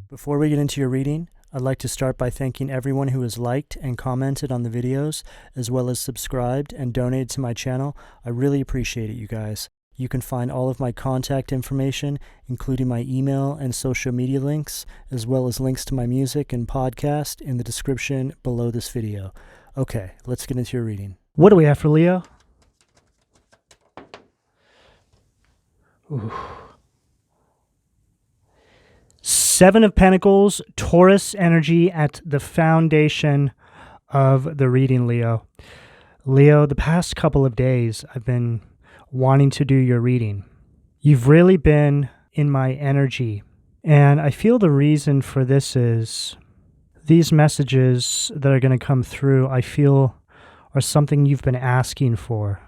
Before we get into your reading, I'd like to start by thanking everyone who has liked and commented on the videos, as well as subscribed and donated to my channel. I really appreciate it, you guys. You can find all of my contact information, including my email and social media links, as well as links to my music and podcast in the description below this video. Okay, let's get into your reading. What do we have for Leo? Ooh. Seven of Pentacles, Taurus energy at the foundation of the reading, Leo. Leo, the past couple of days, I've been wanting to do your reading. You've really been in my energy. And I feel the reason for this is these messages that are going to come through, I feel, are something you've been asking for.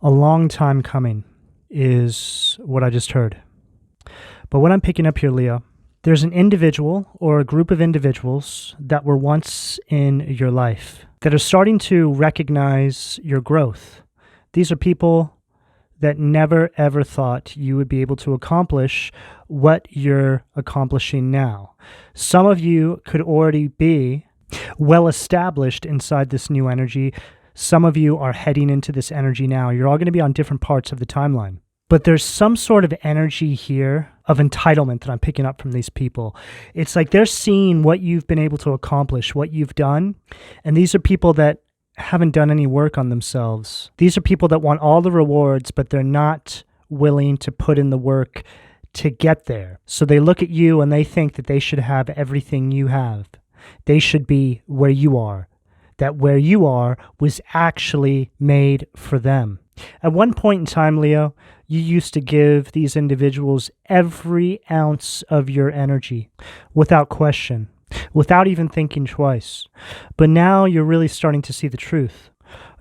A long time coming is what I just heard. But what I'm picking up here, Leo, there's an individual or a group of individuals that were once in your life that are starting to recognize your growth. These are people that never ever thought you would be able to accomplish what you're accomplishing now. Some of you could already be well established inside this new energy. Some of you are heading into this energy now. You're all going to be on different parts of the timeline. But there's some sort of energy here of entitlement that I'm picking up from these people. It's like they're seeing what you've been able to accomplish, what you've done. And these are people that haven't done any work on themselves. These are people that want all the rewards, but they're not willing to put in the work to get there. So they look at you and they think that they should have everything you have. They should be where you are. That where you are was actually made for them. At one point in time, Leo, you used to give these individuals every ounce of your energy without question, without even thinking twice. But now you're really starting to see the truth.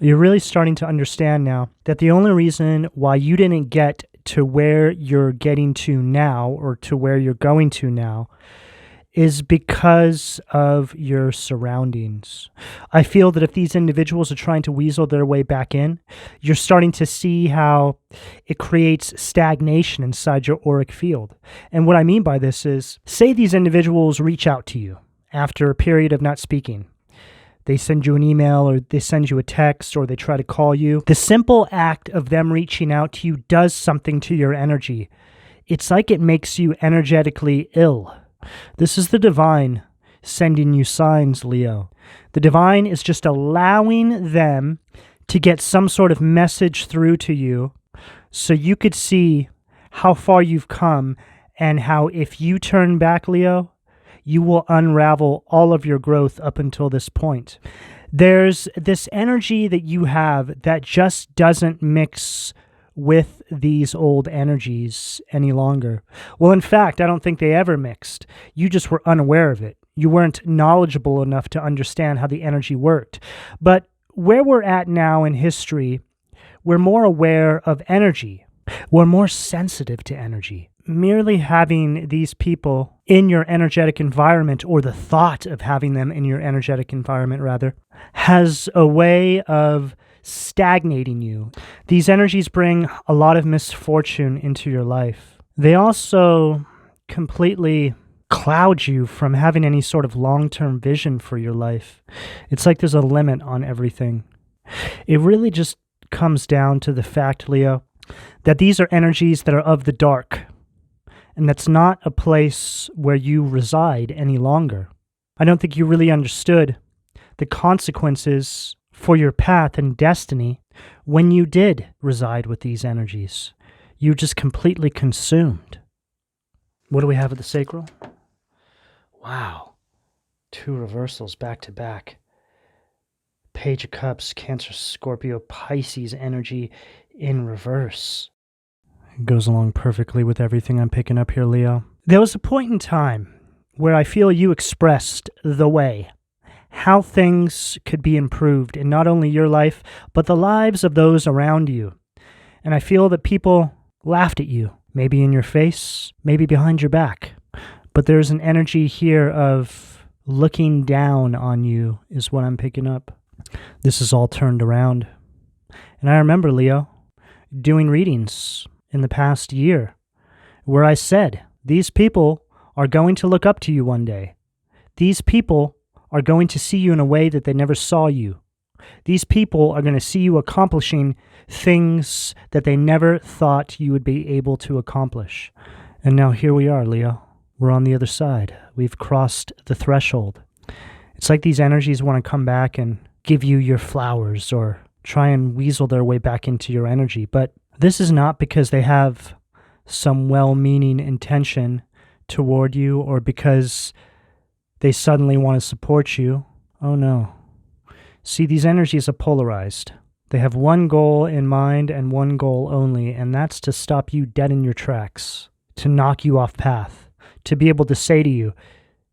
You're really starting to understand now that the only reason why you didn't get to where you're getting to now or to where you're going to now is because of your surroundings. I feel that if these individuals are trying to weasel their way back in, you're starting to see how it creates stagnation inside your auric field. And what I mean by this is, say these individuals reach out to you after a period of not speaking. They send you an email or they send you a text or they try to call you. The simple act of them reaching out to you does something to your energy. It's like it makes you energetically ill. This is the divine sending you signs, Leo. The divine is just allowing them to get some sort of message through to you so you could see how far you've come and how if you turn back, Leo, you will unravel all of your growth up until this point. There's this energy that you have that just doesn't mix with these old energies any longer. Well, in fact, I don't think they ever mixed. You just were unaware of it. You weren't knowledgeable enough to understand how the energy worked. But where we're at now in history, we're more aware of energy. We're more sensitive to energy. Merely having these people in your energetic environment, or the thought of having them in your energetic environment, rather, has a way of stagnating you. These energies bring a lot of misfortune into your life. They also completely cloud you from having any sort of long-term vision for your life. It's like there's a limit on everything. It really just comes down to the fact, Leo, that these are energies that are of the dark, and that's not a place where you reside any longer. I don't think you really understood the consequences for your path and destiny when you did reside with these energies. You just completely consumed. What do we have at the sacral? Wow. 2 reversals back to back. Page of Cups, Cancer, Scorpio, Pisces energy in reverse. It goes along perfectly with everything I'm picking up here, Leo. There was a point in time where I feel you expressed the way, how things could be improved in not only your life, but the lives of those around you. And I feel that people laughed at you, maybe in your face, maybe behind your back. But there's an energy here of looking down on you is what I'm picking up. This is all turned around. And I remember, Leo, doing readings in the past year where I said, these people are going to look up to you one day. These people are going to see you in a way that they never saw you. These people are going to see you accomplishing things that they never thought you would be able to accomplish. And now here we are, Leo. We're on the other side. We've crossed the threshold. It's like these energies want to come back and give you your flowers or try and weasel their way back into your energy. But this is not because they have some well-meaning intention toward you or because they suddenly want to support you. Oh no. See, these energies are polarized. They have one goal in mind and one goal only, and that's to stop you dead in your tracks, to knock you off path, to be able to say to you,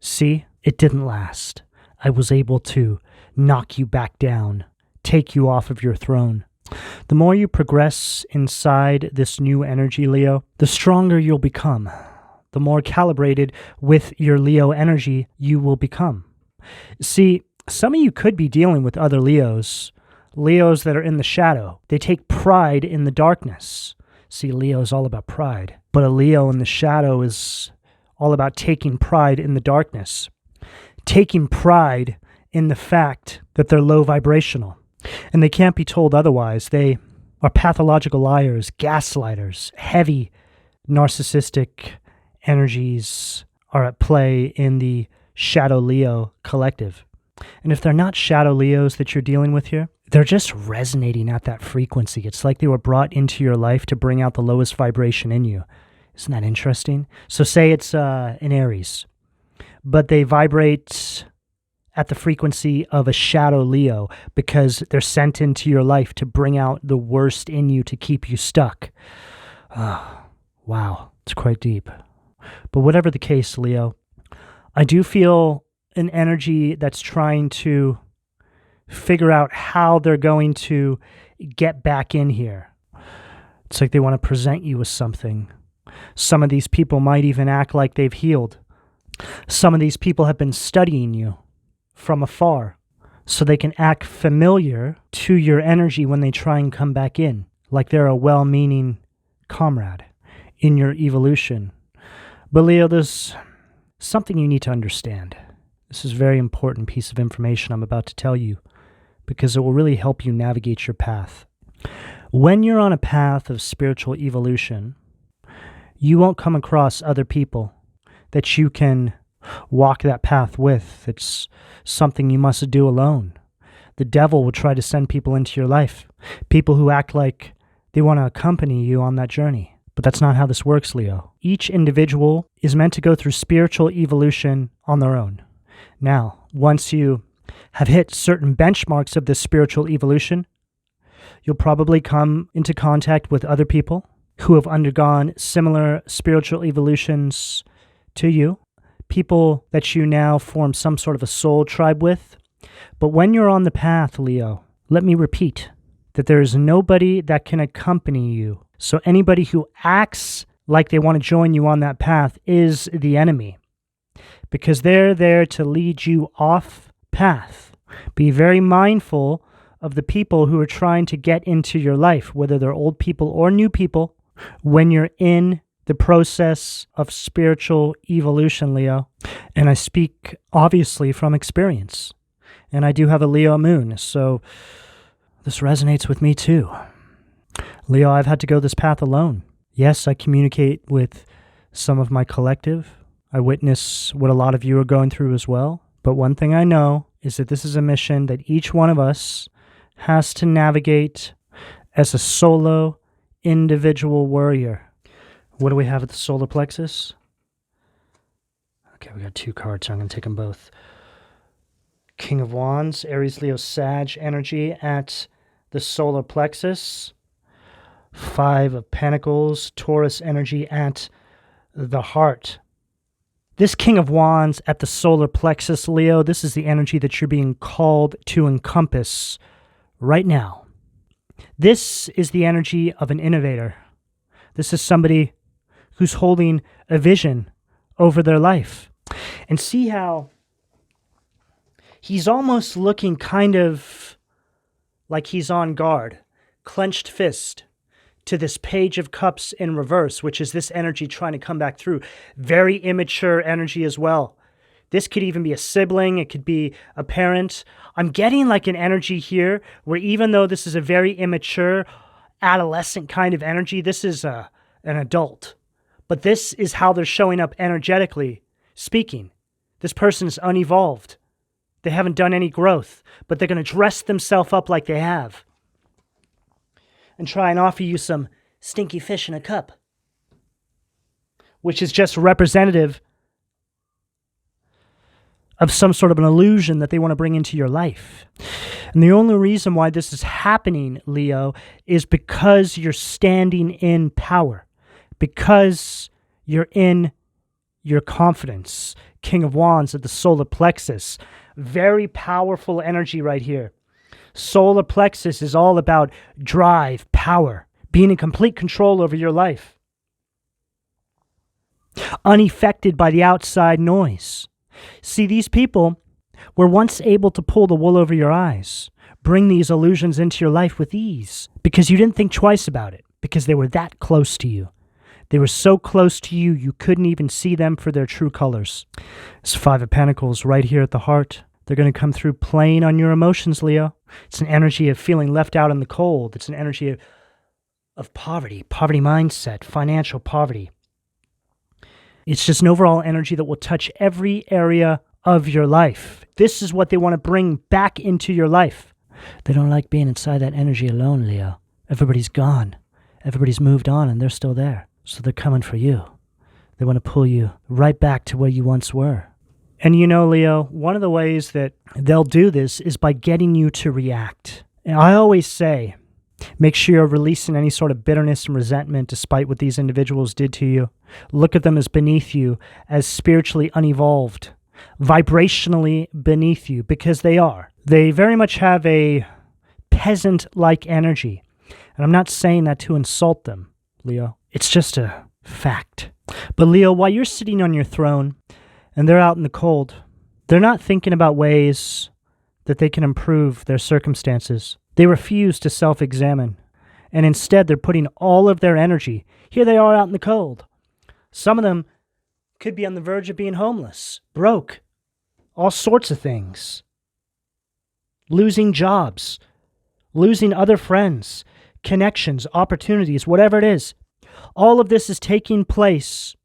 see, it didn't last. I was able to knock you back down, take you off of your throne. The more you progress inside this new energy, Leo, the stronger you'll become. The more calibrated with your Leo energy you will become. See, some of you could be dealing with other Leos that are in the shadow. They take pride in the darkness. See, Leo is all about pride. But a Leo in the shadow is all about taking pride in the darkness. Taking pride in the fact that they're low vibrational. And they can't be told otherwise. They are pathological liars, gaslighters, heavy narcissistic energies are at play in the Shadow Leo collective. And if they're not Shadow Leos that you're dealing with here, they're just resonating at that frequency. It's like they were brought into your life to bring out the lowest vibration in you. Isn't that interesting? So say it's an Aries, but they vibrate at the frequency of a Shadow Leo because they're sent into your life to bring out the worst in you to keep you stuck. Oh, wow, it's quite deep. But whatever the case, Leo, I do feel an energy that's trying to figure out how they're going to get back in here. It's like they want to present you with something. Some of these people might even act like they've healed. Some of these people have been studying you from afar so they can act familiar to your energy when they try and come back in, like they're a well-meaning comrade in your evolution. But Leo, there's something you need to understand. This is a very important piece of information I'm about to tell you because it will really help you navigate your path. When you're on a path of spiritual evolution, you won't come across other people that you can walk that path with. It's something you must do alone. The devil will try to send people into your life, people who act like they want to accompany you on that journey. But that's not how this works, Leo. Each individual is meant to go through spiritual evolution on their own. Now, once you have hit certain benchmarks of this spiritual evolution, you'll probably come into contact with other people who have undergone similar spiritual evolutions to you, people that you now form some sort of a soul tribe with. But when you're on the path, Leo, let me repeat that there is nobody that can accompany you. So anybody who acts like they want to join you on that path is the enemy, because they're there to lead you off path. Be very mindful of the people who are trying to get into your life, whether they're old people or new people, when you're in the process of spiritual evolution, Leo. And I speak obviously from experience. And I do have a Leo moon, so this resonates with me too. Leo, I've had to go this path alone. Yes, I communicate with some of my collective. I witness what a lot of you are going through as well. But one thing I know is that this is a mission that each one of us has to navigate as a solo, individual warrior. What do we have at the solar plexus? Okay, we got two cards, so I'm going to take them both. King of Wands, Aries, Leo, Sag energy at the solar plexus. Five of Pentacles, Taurus energy at the heart. This King of Wands at the solar plexus, Leo, this is the energy that you're being called to encompass right now. This is the energy of an innovator. This is somebody who's holding a vision over their life. And see how he's almost looking kind of like he's on guard, clenched fist, to this Page of Cups in reverse, which is this energy trying to come back through. Very immature energy as well. This could even be a sibling. It could be a parent. I'm getting like an energy here where even though this is a very immature, adolescent kind of energy, this is an adult. But this is how they're showing up energetically speaking. This person is unevolved. They haven't done any growth, but they're going to dress themselves up like they have and try and offer you some stinky fish in a cup, which is just representative of some sort of an illusion that they want to bring into your life. And the only reason why this is happening, Leo, is because you're standing in power, because you're in your confidence. King of Wands at the solar plexus. Very powerful energy right here. Solar plexus is all about drive, power, being in complete control over your life. Unaffected by the outside noise. See, these people were once able to pull the wool over your eyes, bring these illusions into your life with ease, because you didn't think twice about it, because they were that close to you. They were so close to you, you couldn't even see them for their true colors. It's Five of Pentacles right here at the heart. They're going to come through playing on your emotions, Leo. It's an energy of feeling left out in the cold. It's an energy of poverty mindset, financial poverty. It's just an overall energy that will touch every area of your life. This is what they want to bring back into your life. They don't like being inside that energy alone, Leo. Everybody's gone. Everybody's moved on and they're still there. So they're coming for you. They want to pull you right back to where you once were. And you know, Leo, one of the ways that they'll do this is by getting you to react. And I always say, make sure you're releasing any sort of bitterness and resentment despite what these individuals did to you. Look at them as beneath you, as spiritually unevolved, vibrationally beneath you, because they are. They very much have a peasant-like energy. And I'm not saying that to insult them, Leo. It's just a fact. But Leo, while you're sitting on your throne and they're out in the cold, they're not thinking about ways that they can improve their circumstances. They refuse to self-examine. And instead, they're putting all of their energy. Here they are out in the cold. Some of them could be on the verge of being homeless, broke, all sorts of things. Losing jobs, losing other friends, connections, opportunities, whatever it is. All of this is taking place,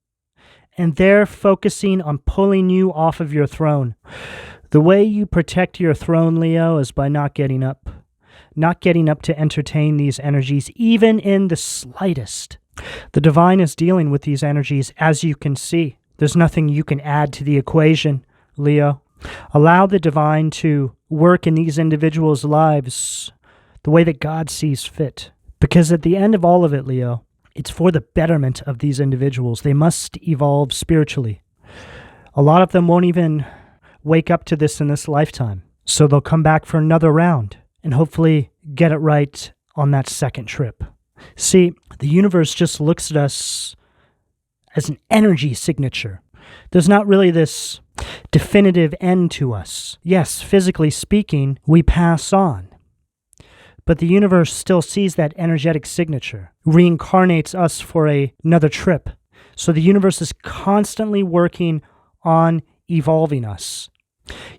and they're focusing on pulling you off of your throne. The way you protect your throne, Leo, is by not getting up to entertain these energies, even in the slightest. The divine is dealing with these energies, as you can see. There's nothing you can add to the equation, Leo. Allow the divine to work in these individuals' lives the way that God sees fit. Because at the end of all of it, Leo, it's for the betterment of these individuals. They must evolve spiritually. A lot of them won't even wake up to this in this lifetime. So they'll come back for another round and hopefully get it right on that second trip. See, the universe just looks at us as an energy signature. There's not really this definitive end to us. Yes, physically speaking, we pass on. But the universe still sees that energetic signature, reincarnates us for another trip. So the universe is constantly working on evolving us.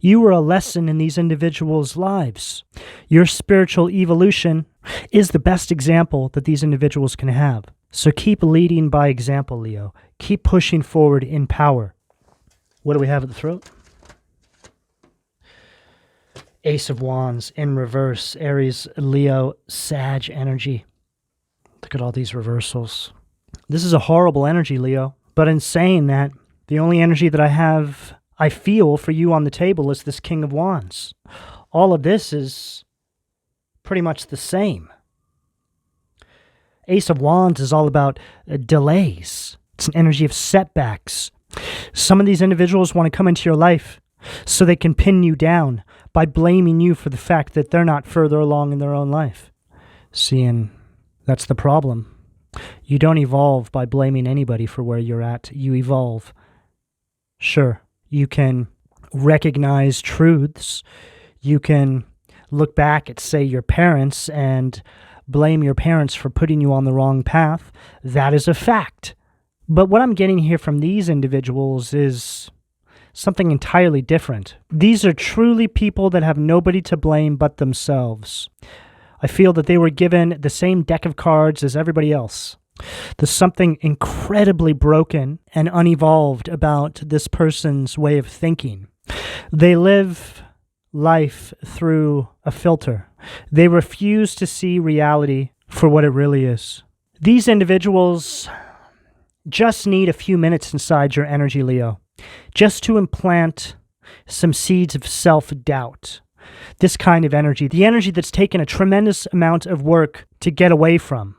You were a lesson in these individuals' lives. Your spiritual evolution is the best example that these individuals can have. So keep leading by example, Leo. Keep pushing forward in power. What do we have at the throat? Ace of Wands in reverse. Aries, Leo, Sag energy. Look at all these reversals. This is a horrible energy, Leo. But in saying that, the only energy that I feel for you on the table is this King of Wands. All of this is pretty much the same. Ace of Wands is all about delays. It's an energy of setbacks. Some of these individuals want to come into your life so they can pin you down by blaming you for the fact that they're not further along in their own life. Seeing that's the problem. You don't evolve by blaming anybody for where you're at. You evolve. Sure, you can recognize truths. You can look back at, say, your parents and blame your parents for putting you on the wrong path. That is a fact. But what I'm getting here from these individuals is something entirely different. These are truly people that have nobody to blame but themselves. I feel that they were given the same deck of cards as everybody else. There's something incredibly broken and unevolved about this person's way of thinking. They live life through a filter. They refuse to see reality for what it really is. These individuals just need a few minutes inside your energy, Leo, just to implant some seeds of self-doubt. This kind of energy, the energy that's taken a tremendous amount of work to get away from.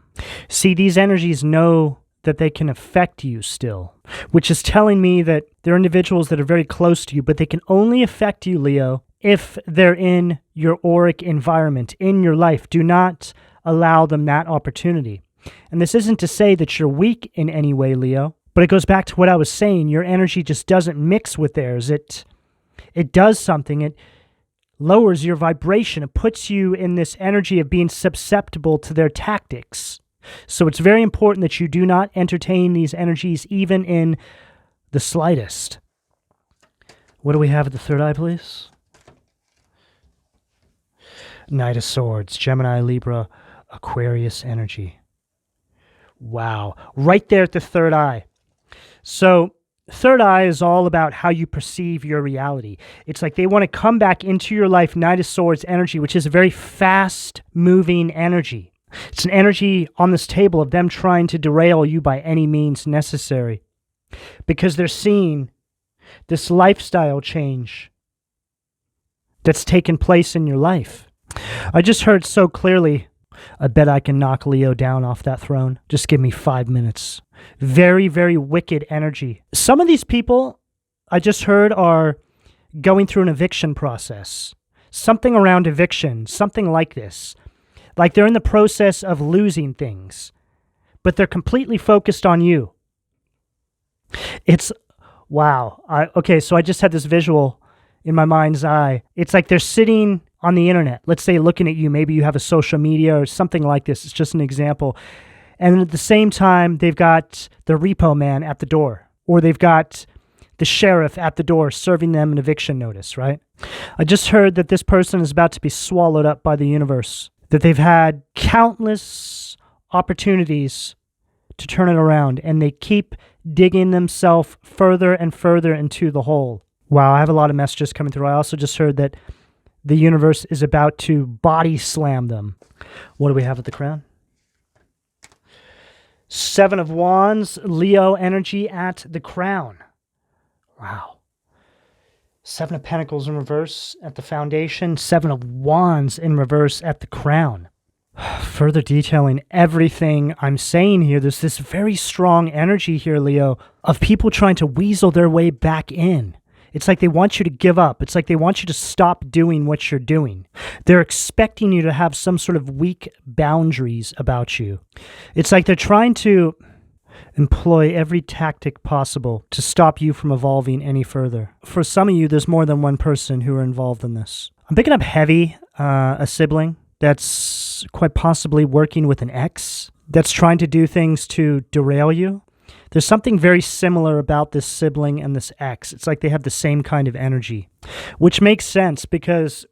See, these energies know that they can affect you still, which is telling me that there are individuals that are very close to you, but they can only affect you, Leo, if they're in your auric environment, in your life. Do not allow them that opportunity. And this isn't to say that you're weak in any way, Leo, but it goes back to what I was saying. Your energy just doesn't mix with theirs. It does something. It lowers your vibration. It puts you in this energy of being susceptible to their tactics. So it's very important that you do not entertain these energies even in the slightest. What do we have at the third eye, please? Knight of Swords, Gemini, Libra, Aquarius energy. Wow. Right there at the third eye. So third eye is all about how you perceive your reality. It's like they want to come back into your life, Knight of Swords energy, which is a very fast-moving energy. It's an energy on this table of them trying to derail you by any means necessary because they're seeing this lifestyle change that's taken place in your life. I just heard so clearly, I bet I can knock Leo down off that throne. Just give me 5 minutes. Very, very wicked energy. Some of these people I just heard are going through an eviction process. Something around eviction, something like this. Like they're in the process of losing things, but they're completely focused on you. It's, wow. Okay, so I just had this visual in my mind's eye. It's like they're sitting on the internet, let's say looking at you. Maybe you have a social media or something like this. It's just an example. And at the same time, they've got the repo man at the door, or they've got the sheriff at the door serving them an eviction notice, right? I just heard that this person is about to be swallowed up by the universe, that they've had countless opportunities to turn it around, and they keep digging themselves further and further into the hole. Wow, I have a lot of messages coming through. I also just heard that the universe is about to body slam them. What do we have at the crown? Seven of Wands, Leo energy at the crown. Wow. Seven of Pentacles in reverse at the foundation. Seven of Wands in reverse at the crown. Further detailing everything I'm saying here, there's this very strong energy here, Leo, of people trying to weasel their way back in. It's like they want you to give up. It's like they want you to stop doing what you're doing. They're expecting you to have some sort of weak boundaries about you. It's like they're trying to employ every tactic possible to stop you from evolving any further. For some of you, there's more than one person who are involved in this. I'm picking up heavy, a sibling that's quite possibly working with an ex that's trying to do things to derail you. There's something very similar about this sibling and this ex. It's like they have the same kind of energy, which makes sense because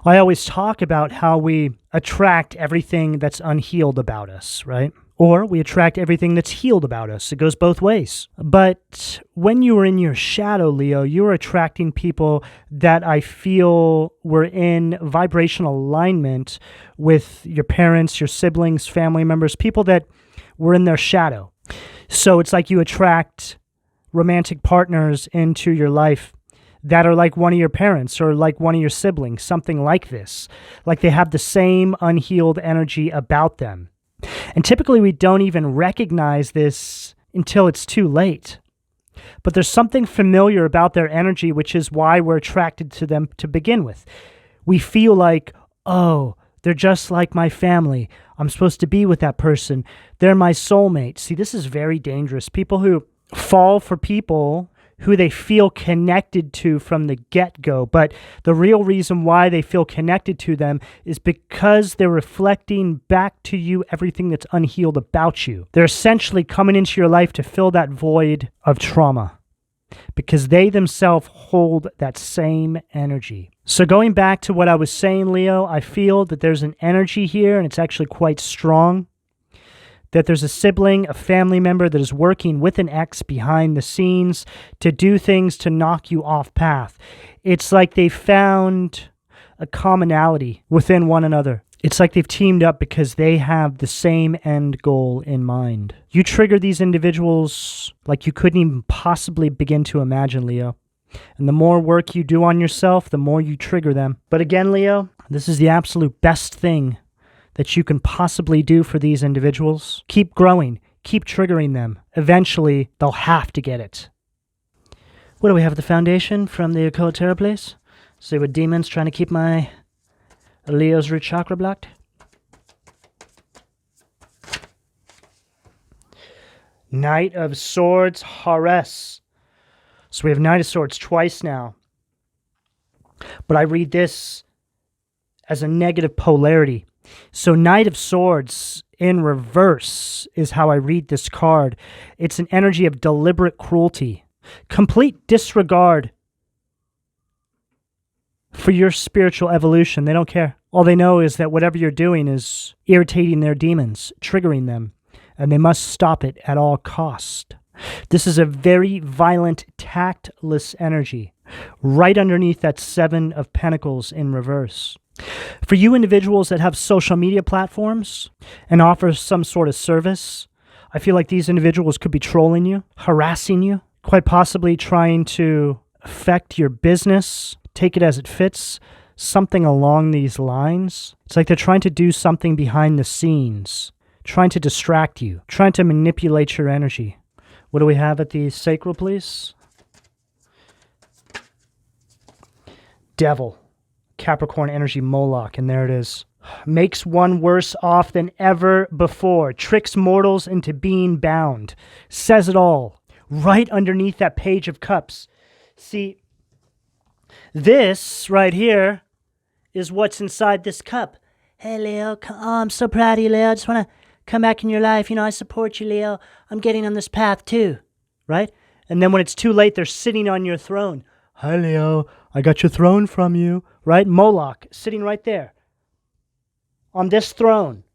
I always talk about how we attract everything that's unhealed about us, right? Or we attract everything that's healed about us. It goes both ways. But when you are in your shadow, Leo, you're attracting people that I feel were in vibrational alignment with your parents, your siblings, family members, people that were in their shadow. So it's like you attract romantic partners into your life that are like one of your parents or like one of your siblings, something like this. Like they have the same unhealed energy about them. And typically we don't even recognize this until it's too late. But there's something familiar about their energy, which is why we're attracted to them to begin with. We feel like, oh, they're just like my family. I'm supposed to be with that person. They're my soulmate. See, this is very dangerous. People who fall for people who they feel connected to from the get-go. But the real reason why they feel connected to them is because they're reflecting back to you everything that's unhealed about you. They're essentially coming into your life to fill that void of trauma because they themselves hold that same energy. So going back to what I was saying, Leo, I feel that there's an energy here, and it's actually quite strong, that there's a sibling, a family member that is working with an ex behind the scenes to do things to knock you off path. It's like they found a commonality within one another. It's like they've teamed up because they have the same end goal in mind. You trigger these individuals like you couldn't even possibly begin to imagine, Leo. And the more work you do on yourself, the more you trigger them. But again, Leo, this is the absolute best thing that you can possibly do for these individuals. Keep growing. Keep triggering them. Eventually, they'll have to get it. What do we have at the foundation from the Occult Tarot place? See what demons trying to keep my Leo's root chakra blocked? Knight of Swords, Hares. So we have Knight of Swords twice now. But I read this as a negative polarity. So Knight of Swords in reverse is how I read this card. It's an energy of deliberate cruelty, complete disregard for your spiritual evolution. They don't care. All they know is that whatever you're doing is irritating their demons, triggering them, and they must stop it at all cost. This is a very violent, tactless energy, right underneath that Seven of Pentacles in reverse. For you individuals that have social media platforms and offer some sort of service, I feel like these individuals could be trolling you, harassing you, quite possibly trying to affect your business, take it as it fits, something along these lines. It's like they're trying to do something behind the scenes, trying to distract you, trying to manipulate your energy. What do we have at the sacral, please? Devil. Capricorn energy, Moloch, and there it is. Makes one worse off than ever before. Tricks mortals into being bound. Says it all. Right underneath that Page of Cups. See, this right here is what's inside this cup. Hey, Leo, I'm so proud of you, Leo. I just want to come back in your life. You know, I support you, Leo. I'm getting on this path too, right? And then when it's too late, they're sitting on your throne. Hi, Leo. I got your throne from you, right? Moloch, sitting right there on this throne.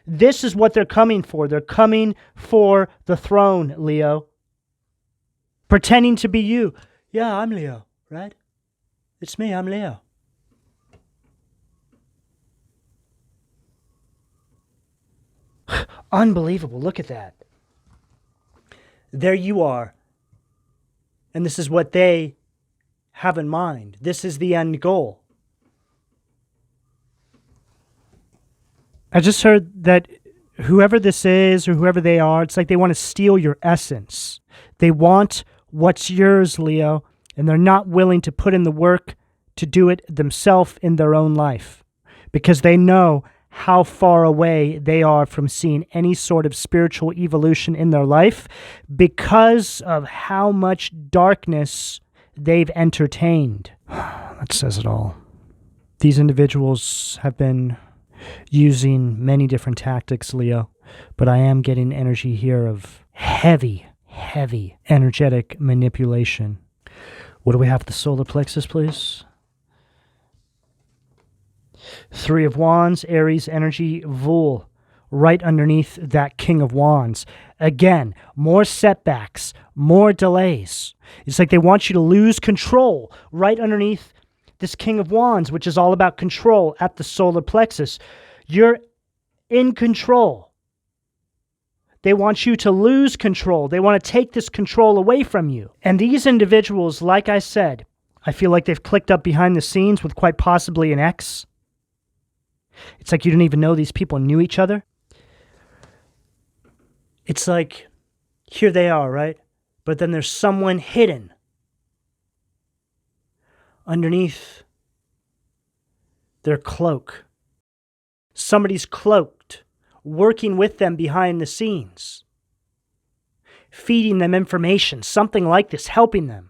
This is what they're coming for. They're coming for the throne, Leo. Pretending to be you. Yeah, I'm Leo, right? It's me, I'm Leo. Unbelievable, look at that. There you are. And this is what they have in mind. This is the end goal. I just heard that whoever this is or whoever they are, it's like they want to steal your essence. They want what's yours, Leo, and they're not willing to put in the work to do it themselves in their own life because they know how far away they are from seeing any sort of spiritual evolution in their life because of how much darkness they've entertained. That says it all. These individuals have been using many different tactics, Leo, but I am getting energy here of heavy energetic manipulation. What do we have at the solar plexus, please? Three of Wands, Aries energy, Vul, right underneath that King of Wands. Again, more setbacks, more delays. It's like they want you to lose control right underneath this King of Wands, which is all about control at the solar plexus. You're in control. They want you to lose control. They want to take this control away from you. And these individuals, like I said, I feel like they've clicked up behind the scenes with quite possibly an ex. It's like you didn't even know these people knew each other. It's like, here they are, right? But then there's someone hidden underneath their cloak. Somebody's cloaked, working with them behind the scenes, feeding them information, something like this, helping them.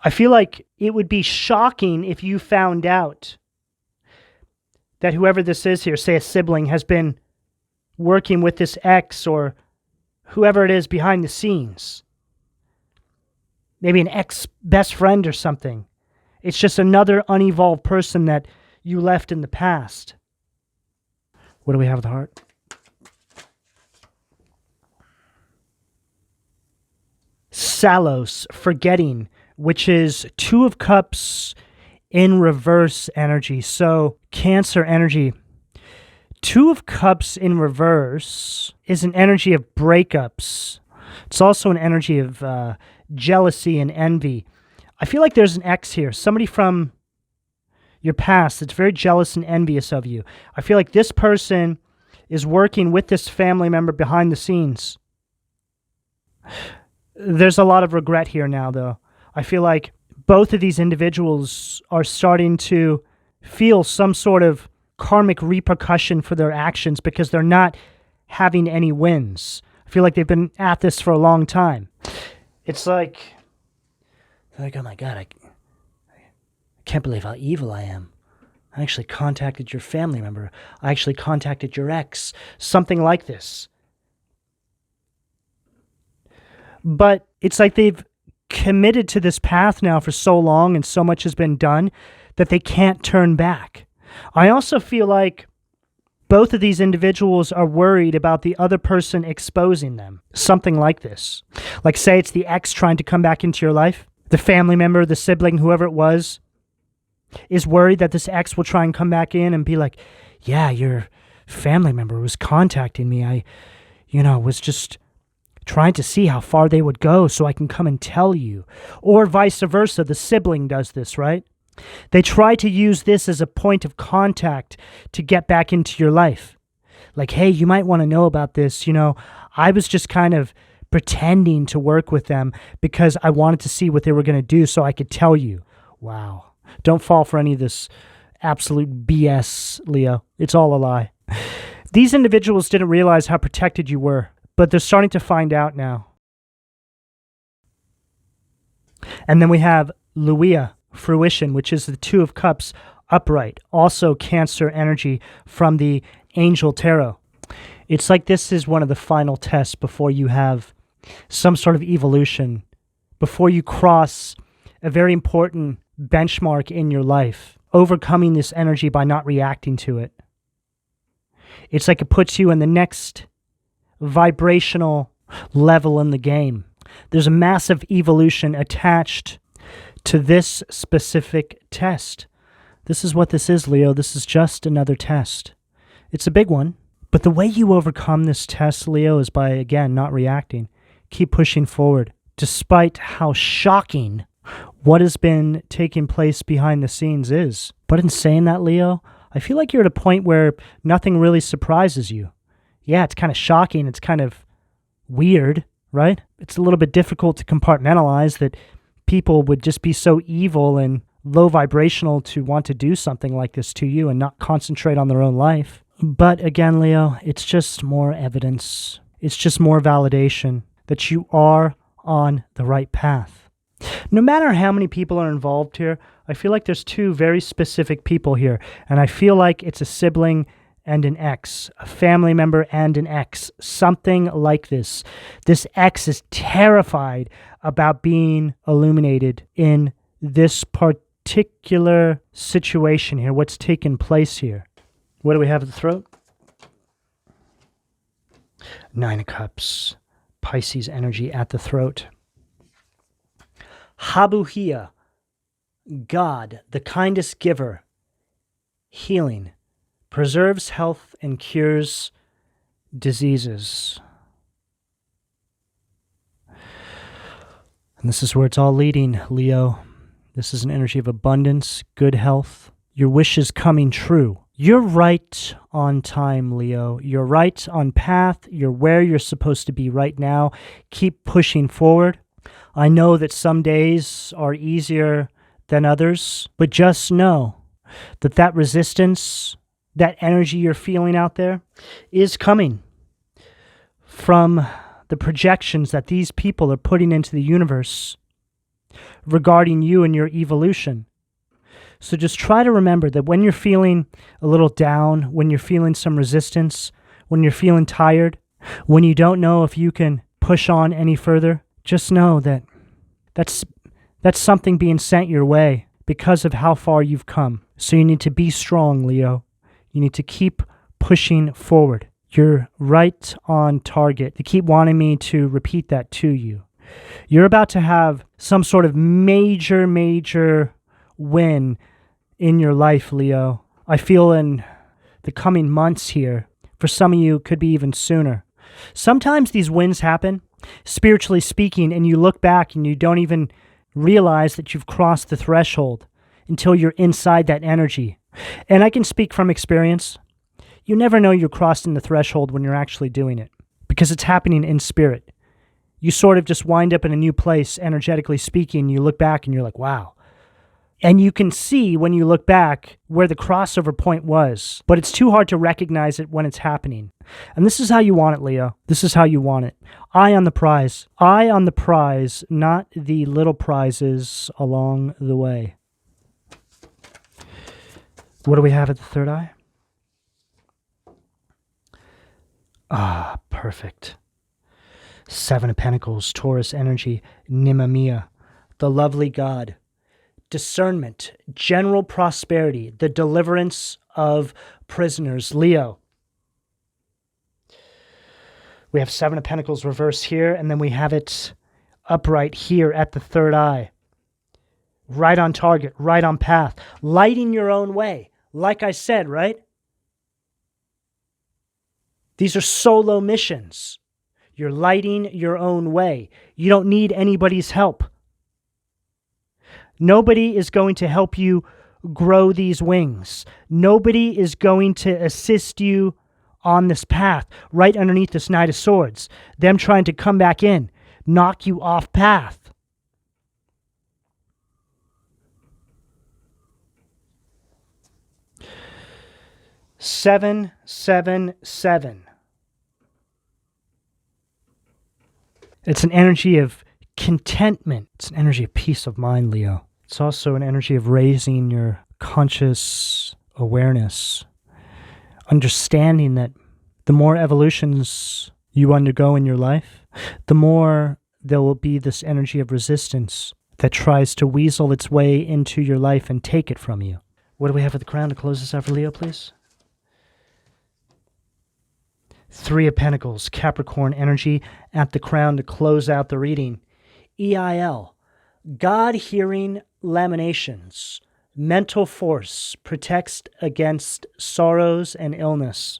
I feel like it would be shocking if you found out that whoever this is here, say a sibling, has been working with this ex or whoever it is behind the scenes. Maybe an ex-best friend or something. It's just another unevolved person that you left in the past. What do we have with the heart? Salos, forgetting, which is Two of Cups in reverse energy. So Cancer energy. Two of Cups in reverse is an energy of breakups. It's also an energy of jealousy and envy. I feel like there's an ex here, somebody from your past that's very jealous and envious of you. I feel like this person is working with this family member behind the scenes. There's a lot of regret here now, though. I feel like both of these individuals are starting to feel some sort of karmic repercussion for their actions because they're not having any wins. I feel like they've been at this for a long time. It's like, oh my God, I can't believe how evil I am. I actually contacted your family member. I actually contacted your ex. Something like this. But it's like they've committed to this path now for so long and so much has been done that they can't turn back. I also feel like both of these individuals are worried about the other person exposing them. Something like this. Like, say it's the ex trying to come back into your life. The family member, the sibling, whoever it was, is worried that this ex will try and come back in and be like, yeah, your family member was contacting me. I was just trying to see how far they would go so I can come and tell you. Or vice versa, the sibling does this, right? They try to use this as a point of contact to get back into your life. Like, hey, you might want to know about this. I was just kind of pretending to work with them because I wanted to see what they were going to do so I could tell you. Wow. Don't fall for any of this absolute BS, Leo. It's all a lie. These individuals didn't realize how protected you were, but they're starting to find out now. And then we have Luia, fruition, which is the Two of Cups upright. Also Cancer energy from the Angel Tarot. It's like this is one of the final tests before you have some sort of evolution, before you cross a very important benchmark in your life, overcoming this energy by not reacting to it. It's like it puts you in the next vibrational level in the game. There's a massive evolution attached to this specific test. This is what this is, Leo. This is just another test. It's a big one. But the way you overcome this test, Leo, is by, again, not reacting. Keep pushing forward. Despite how shocking what has been taking place behind the scenes is. But in saying that, Leo, I feel like you're at a point where nothing really surprises you. Yeah, it's kind of shocking. It's kind of weird, right? It's a little bit difficult to compartmentalize that people would just be so evil and low vibrational to want to do something like this to you and not concentrate on their own life. But again, Leo, it's just more evidence. It's just more validation that you are on the right path. No matter how many people are involved here, I feel like there's two very specific people here. And I feel like it's a sibling and an ex, a family member and an ex, something like this. This ex is terrified about being illuminated in this particular situation here, what's taken place here. What do we have at the throat? Nine of Cups, Pisces energy at the throat. Habuhia, God, the kindest giver, healing, preserves health and cures diseases. And this is where it's all leading, Leo. This is an energy of abundance, good health, your wishes coming true. You're right on time, Leo. You're right on path. You're where you're supposed to be right now. Keep pushing forward. I know that some days are easier than others, but just know that resistance that energy you're feeling out there is coming from the projections that these people are putting into the universe regarding you and your evolution. So just try to remember that when you're feeling a little down, when you're feeling some resistance, when you're feeling tired, when you don't know if you can push on any further, just know that that's something being sent your way because of how far you've come. So you need to be strong, Leo. You need to keep pushing forward. You're right on target. They keep wanting me to repeat that to you. You're about to have some sort of major win in your life, Leo. I feel in the coming months here. For some of you, it could be even sooner. Sometimes these wins happen, spiritually speaking, and you look back and you don't even realize that you've crossed the threshold until you're inside that energy. And I can speak from experience. You never know you're crossing the threshold when you're actually doing it because it's happening in spirit. You sort of just wind up in a new place, energetically speaking. You look back and you're like, wow. And you can see when you look back where the crossover point was, but it's too hard to recognize it when it's happening. And this is how you want it, Leo. This is how you want it. Eye on the prize. Eye on the prize, not the little prizes along the way. What do we have at the third eye? Ah, perfect. Seven of Pentacles, Taurus energy, Nimamia, the lovely God. Discernment, general prosperity, the deliverance of prisoners. Leo. We have Seven of Pentacles reverse here, and then we have it upright here at the third eye. Right on target, right on path. Lighting your own way. Like I said, right? These are solo missions. You're lighting your own way. You don't need anybody's help. Nobody is going to help you grow these wings. Nobody is going to assist you on this path, right underneath this Knight of Swords. Them trying to come back in, knock you off path. Seven, seven, seven. It's an energy of contentment. It's an energy of peace of mind, Leo. It's also an energy of raising your conscious awareness, understanding that the more evolutions you undergo in your life, the more there will be this energy of resistance that tries to weasel its way into your life and take it from you. What do we have at the crown to close this out for Leo, please? Three of Pentacles, Capricorn energy at the crown to close out the reading. EIL, God-hearing laminations, mental force, protects against sorrows and illness.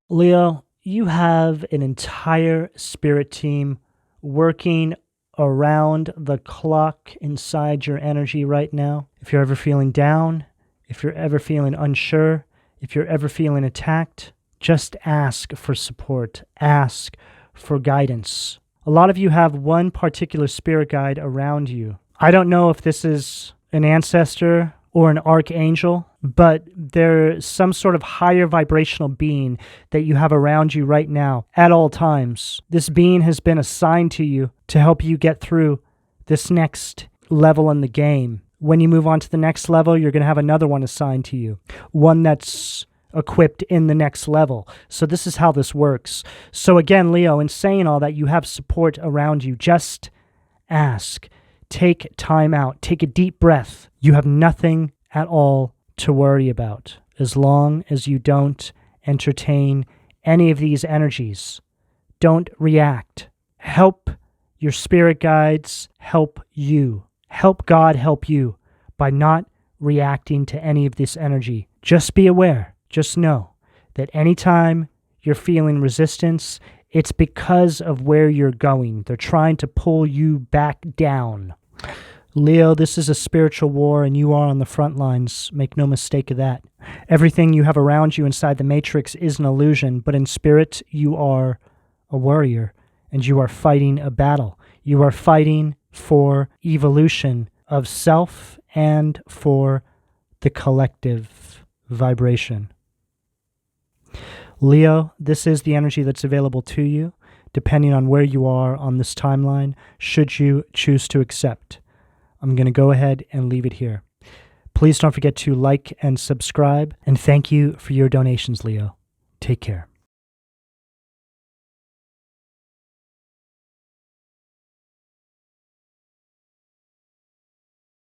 Leo, you have an entire spirit team working around the clock inside your energy right now. If you're ever feeling down, if you're ever feeling unsure, if you're ever feeling attacked, just ask for support. Ask for guidance. A lot of you have one particular spirit guide around you. I don't know if this is an ancestor or an archangel, but there's some sort of higher vibrational being that you have around you right now at all times. This being has been assigned to you to help you get through this next level in the game. When you move on to the next level, you're going to have another one assigned to you, one that's equipped in the next level. So this is how this works. So again, Leo, in saying all that, you have support around you. Just ask. Take time out. Take a deep breath. You have nothing at all to worry about as long as you don't entertain any of these energies. Don't react. Help your spirit guides help you. Help God help you by not reacting to any of this energy. Just be aware. Just know that anytime you're feeling resistance, it's because of where you're going. They're trying to pull you back down. Leo, this is a spiritual war and you are on the front lines. Make no mistake of that. Everything you have around you inside the matrix is an illusion, but in spirit you are a warrior and you are fighting a battle. You are fighting for evolution of self and for the collective vibration. Leo, this is the energy that's available to you, depending on where you are on this timeline, should you choose to accept. I'm going to go ahead and leave it here. Please don't forget to like and subscribe, and thank you for your donations, Leo. Take care.